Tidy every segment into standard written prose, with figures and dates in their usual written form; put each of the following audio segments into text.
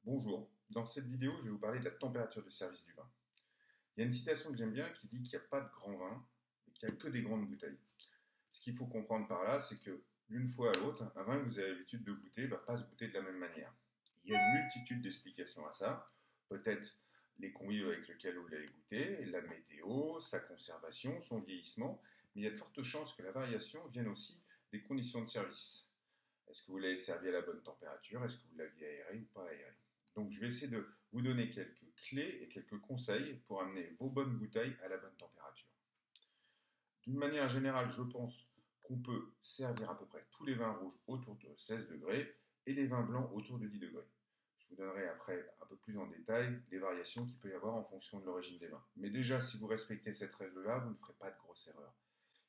Bonjour, dans cette vidéo je vais vous parler de la température de service du vin. Il y a une citation que j'aime bien qui dit qu'il n'y a pas de grand vin, mais qu'il n'y a que des grandes bouteilles. Ce qu'il faut comprendre par là, c'est que d'une fois à l'autre, un vin que vous avez l'habitude de goûter ne va pas se goûter de la même manière. Il y a une multitude d'explications à ça, peut-être les convives avec lesquels vous l'avez goûté, la météo, sa conservation, son vieillissement, mais il y a de fortes chances que la variation vienne aussi des conditions de service. Est-ce que vous l'avez servi à la bonne température? Est-ce que vous l'aviez aéré ou pas aéré? Donc je vais essayer de vous donner quelques clés et quelques conseils pour amener vos bonnes bouteilles à la bonne température. D'une manière générale, je pense qu'on peut servir à peu près tous les vins rouges autour de 16 degrés et les vins blancs autour de 10 degrés. Je vous donnerai après un peu plus en détail les variations qu'il peut y avoir en fonction de l'origine des vins. Mais déjà, si vous respectez cette règle-là, vous ne ferez pas de grosses erreurs.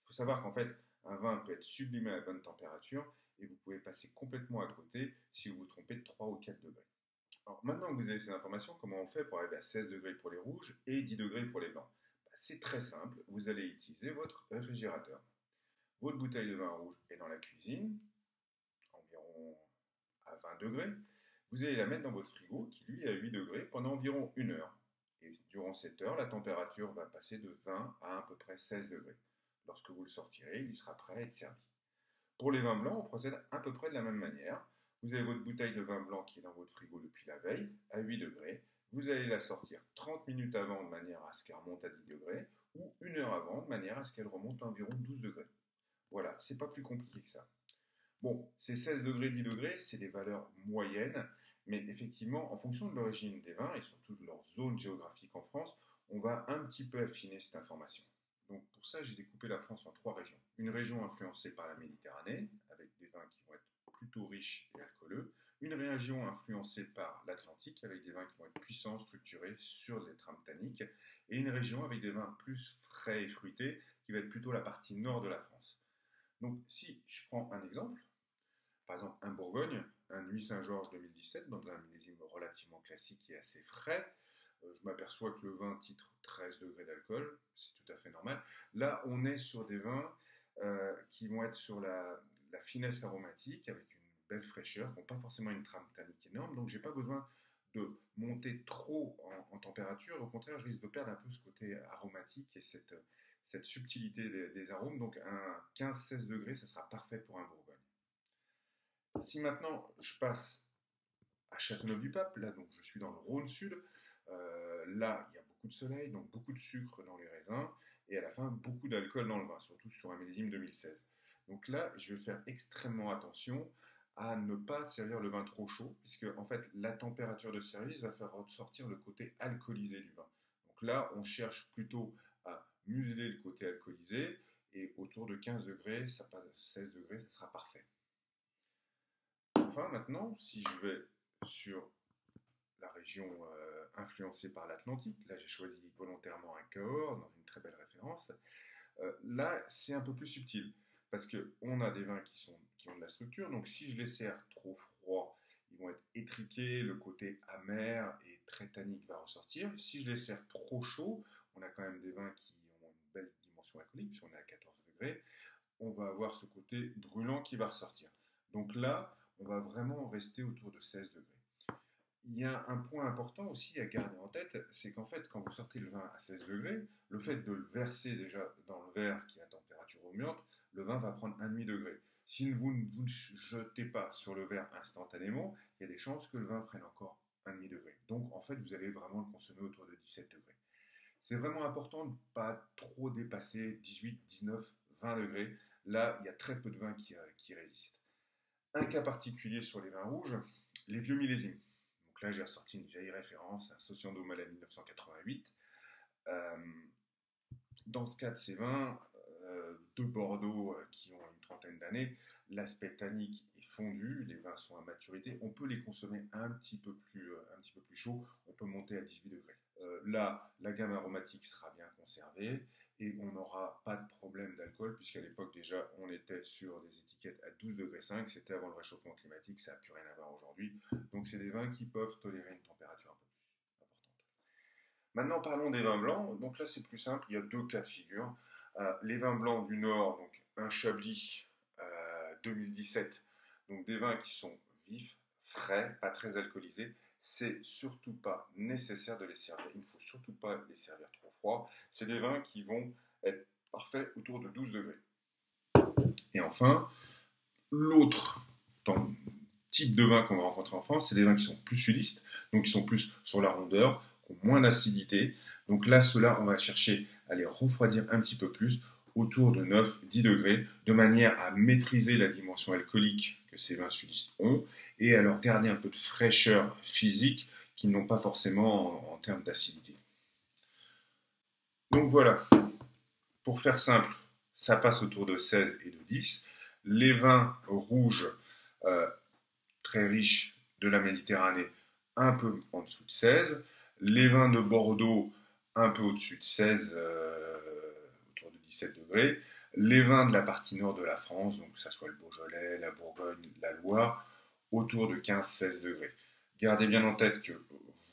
Il faut savoir qu'en fait, un vin peut être sublimé à la bonne température et vous pouvez passer complètement à côté si vous vous trompez de 3 ou 4 degrés. Alors maintenant que vous avez ces informations, comment on fait pour arriver à 16 degrés pour les rouges et 10 degrés pour les blancs? C'est très simple, vous allez utiliser votre réfrigérateur. Votre bouteille de vin rouge est dans la cuisine, environ à 20 degrés. Vous allez la mettre dans votre frigo qui lui est à 8 degrés pendant environ 1 heure. Et durant cette heure, la température va passer de 20 à peu près 16 degrés. Lorsque vous le sortirez, il sera prêt à être servi. Pour les vins blancs, on procède à peu près de la même manière. Vous avez votre bouteille de vin blanc qui est dans votre frigo depuis la veille, à 8 degrés. Vous allez la sortir 30 minutes avant de manière à ce qu'elle remonte à 10 degrés, ou 1 heure avant de manière à ce qu'elle remonte à environ 12 degrés. Voilà, c'est pas plus compliqué que ça. Bon, ces 16 degrés, 10 degrés, c'est des valeurs moyennes, mais effectivement, en fonction de l'origine des vins et surtout de leur zone géographique en France, on va un petit peu affiner cette information. Donc pour ça, j'ai découpé la France en 3 régions. Une région influencée par la Méditerranée, avec des vins qui vont être plutôt riches et alcooleux. Une région influencée par l'Atlantique, avec des vins qui vont être puissants, structurés sur les trames tanniques. Et une région avec des vins plus frais et fruités, qui va être plutôt la partie nord de la France. Donc si je prends un exemple, par exemple un Bourgogne, un Nuit Saint-Georges 2017, dans un millésime relativement classique et assez frais, je m'aperçois que le vin titre 13 degrés d'alcool, c'est tout à fait normal. Là, on est sur des vins qui vont être sur la finesse aromatique, avec une belle fraîcheur, qui n'ont pas forcément une trame tannique énorme, donc j'ai pas besoin de monter trop en température. Au contraire, je risque de perdre un peu ce côté aromatique et cette subtilité des arômes. Donc un 15-16 degrés, ça sera parfait pour un Bourgogne. Si maintenant je passe à Châteauneuf-du-Pape, là donc je suis dans le Rhône Sud, là il y a beaucoup de soleil, donc beaucoup de sucre dans les raisins, et à la fin beaucoup d'alcool dans le vin, surtout sur un millésime 2016. Donc là je vais faire extrêmement attention à ne pas servir le vin trop chaud, puisque en fait la température de service va faire ressortir le côté alcoolisé du vin. Donc là on cherche plutôt à museler le côté alcoolisé, et autour de 15 degrés, 16 degrés, ça sera parfait. Enfin, maintenant, si je vais sur la région influencée par l'Atlantique, là j'ai choisi volontairement un Cahors, dans une très belle référence, là c'est un peu plus subtil, parce qu'on a des vins qui ont de la structure, donc si je les sers trop froid, ils vont être étriqués, le côté amer et très tannique va ressortir. Si je les sers trop chaud, on a quand même des vins qui ont une belle dimension alcoolique, puisqu'on est à 14 degrés, on va avoir ce côté brûlant qui va ressortir. Donc là, on va vraiment rester autour de 16 degrés. Il y a un point important aussi à garder en tête, c'est qu'en fait, quand vous sortez le vin à 16 degrés, le fait de le verser déjà dans le verre qui est à température ambiante, le vin va prendre 1,5 degré. Si vous ne jetez pas sur le verre instantanément, il y a des chances que le vin prenne encore 1,5 degré. Donc en fait, vous allez vraiment le consommer autour de 17 degrés. C'est vraiment important de ne pas trop dépasser 18, 19, 20 degrés. Là, il y a très peu de vins qui résistent. Un cas particulier sur les vins rouges, les vieux millésimes. Donc là, j'ai ressorti une vieille référence, un Saucian d'Aumalène 1988. Euh, dans ce cas de ces vins de Bordeaux qui ont une trentaine d'années, l'aspect tannique est fondu, les vins sont à maturité, on peut les consommer un petit peu plus chaud, on peut monter à 18 degrés. Là, la gamme aromatique sera bien conservée et on n'aura pas de problème d'alcool, puisqu'à l'époque déjà on était sur des étiquettes à 12 degrés 5, c'était avant le réchauffement climatique, ça n'a plus rien à voir aujourd'hui. Donc c'est des vins qui peuvent tolérer une température un peu plus importante. Maintenant parlons des vins blancs, donc là c'est plus simple, il y a deux cas de figure. Les vins blancs du Nord, donc un Chablis 2017, donc des vins qui sont vifs, frais, pas très alcoolisés. C'est surtout pas nécessaire de les servir. Il ne faut surtout pas les servir trop froids. C'est des vins qui vont être parfaits autour de 12 degrés. Et enfin, l'autre type de vin qu'on va rencontrer en France, c'est des vins qui sont plus sudistes, donc qui sont plus sur la rondeur, qui ont moins d'acidité. Donc là, ceux-là, on va chercher à les refroidir un petit peu plus, autour de 9-10 degrés, de manière à maîtriser la dimension alcoolique que ces vins sudistes ont, et à leur garder un peu de fraîcheur physique qu'ils n'ont pas forcément en termes d'acidité. Donc voilà, pour faire simple, ça passe autour de 16 et de 10. Les vins rouges très riches de la Méditerranée, un peu en dessous de 16. Les vins de Bordeaux, un peu au-dessus de 16, autour de 17 degrés. Les vins de la partie nord de la France, donc que ce soit le Beaujolais, la Bourgogne, la Loire, autour de 15-16 degrés. Gardez bien en tête que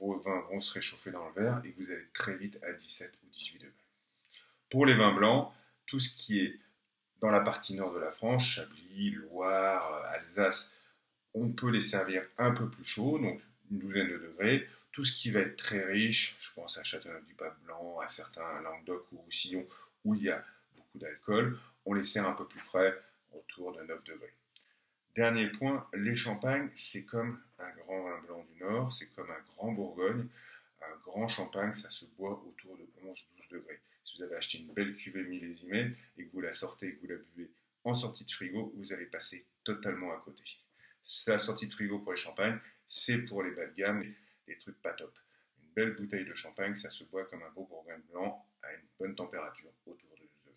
vos vins vont se réchauffer dans le verre et que vous allez très vite à 17 ou 18 degrés. Pour les vins blancs, tout ce qui est dans la partie nord de la France, Chablis, Loire, Alsace, on peut les servir un peu plus chaud, donc une douzaine de degrés. Tout ce qui va être très riche, je pense à Châteauneuf-du-Pape blanc, à certains Languedoc ou Roussillon, où il y a beaucoup d'alcool, on les sert un peu plus frais, autour de 9 degrés. Dernier point, les champagnes, c'est comme un grand vin blanc du Nord, c'est comme un grand Bourgogne. Un grand champagne, ça se boit autour de 11-12 degrés. Si vous avez acheté une belle cuvée millésimée et que vous la sortez et que vous la buvez en sortie de frigo, vous allez passer totalement à côté. La sortie de frigo pour les champagnes, c'est pour les bas de gamme, les trucs pas top. Une belle bouteille de champagne, ça se boit comme un beau Bourgogne blanc à une bonne température, autour de 12 degrés.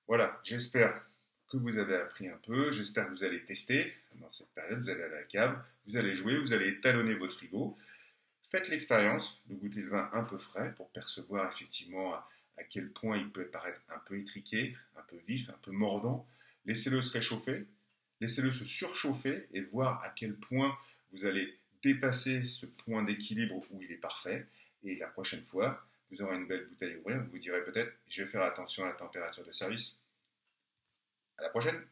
Voilà, j'espère que vous avez appris un peu, j'espère que vous allez tester dans cette période, vous allez à la cave, vous allez jouer, vous allez étalonner votre frigo. Faites l'expérience de goûter le vin un peu frais pour percevoir effectivement à quel point il peut paraître un peu étriqué, un peu vif, un peu mordant. Laissez-le se réchauffer, laissez-le se surchauffer et voir à quel point vous allez dépasser ce point d'équilibre où il est parfait. Et la prochaine fois, vous aurez une belle bouteille à ouvrir, vous vous direz peut-être, je vais faire attention à la température de service. À la prochaine!